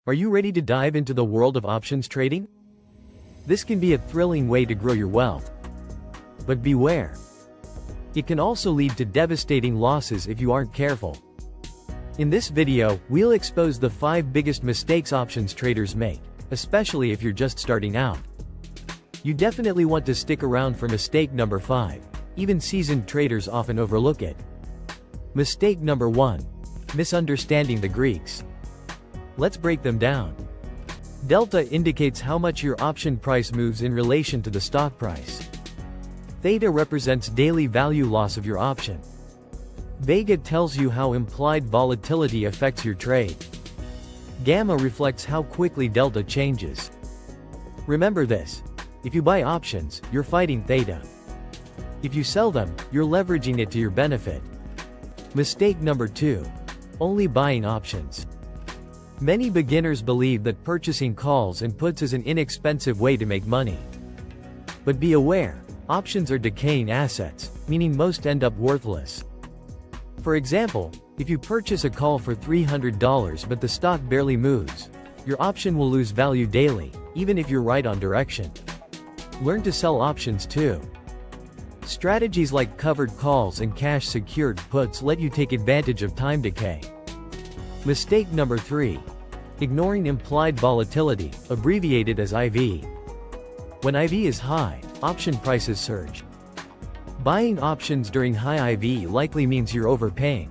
Are you ready to dive into the world of options trading? This can be a thrilling way to grow your wealth. But beware. It can also lead to devastating losses if you aren't careful. In this video, we'll expose the 5 biggest mistakes options traders make, especially if you're just starting out. You definitely want to stick around for mistake number 5. Even seasoned traders often overlook it. Mistake number 1. Misunderstanding the Greeks. Let's break them down. Delta indicates how much your option price moves in relation to the stock price. Theta represents daily value loss of your option. Vega tells you how implied volatility affects your trade. Gamma reflects how quickly delta changes. Remember this: if you buy options, you're fighting theta. If you sell them, you're leveraging it to your benefit. Mistake number 2. Only buying options. Many beginners believe that purchasing calls and puts is an inexpensive way to make money. But be aware, options are decaying assets, meaning most end up worthless. For example, if you purchase a call for $300 but the stock barely moves, your option will lose value daily, even if you're right on direction. Learn to sell options too. Strategies like covered calls and cash-secured puts let you take advantage of time decay. Mistake number 3. Ignoring implied volatility, abbreviated as IV. When IV is high, option prices surge. Buying options during high IV likely means you're overpaying.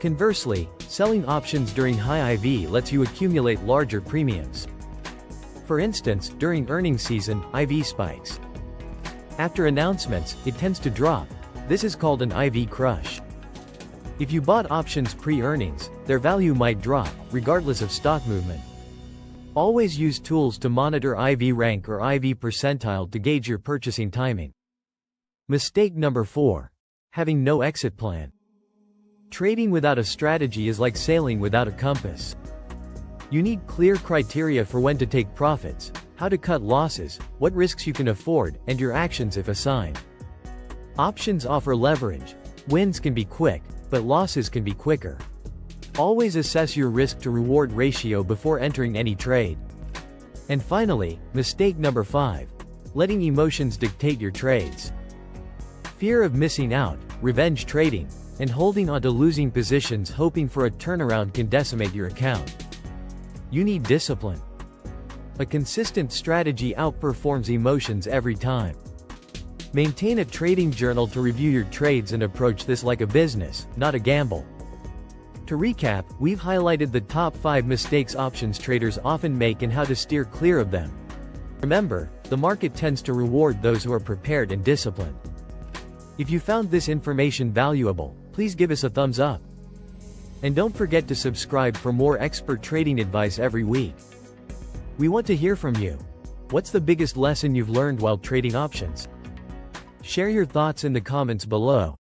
Conversely, selling options during high IV lets you accumulate larger premiums. For instance, during earnings season, IV spikes. After announcements, it tends to drop. This is called an IV crush. If you bought options pre-earnings, their value might drop, regardless of stock movement. Always use tools to monitor IV rank or IV percentile to gauge your purchasing timing. Mistake number 4. Having no exit plan. Trading without a strategy is like sailing without a compass. You need clear criteria for when to take profits, how to cut losses, what risks you can afford, and your actions if assigned. Options offer leverage. Wins can be quick, but losses can be quicker. Always assess your risk-to-reward ratio before entering any trade. And finally, mistake number 5. Letting emotions dictate your trades. Fear of missing out, revenge trading, and holding onto losing positions hoping for a turnaround can decimate your account. You need discipline. A consistent strategy outperforms emotions every time. Maintain a trading journal to review your trades and approach this like a business, not a gamble. To recap, we've highlighted the top 5 mistakes options traders often make and how to steer clear of them. Remember, the market tends to reward those who are prepared and disciplined. If you found this information valuable, please give us a thumbs up. And don't forget to subscribe for more expert trading advice every week. We want to hear from you. What's the biggest lesson you've learned while trading options? Share your thoughts in the comments below.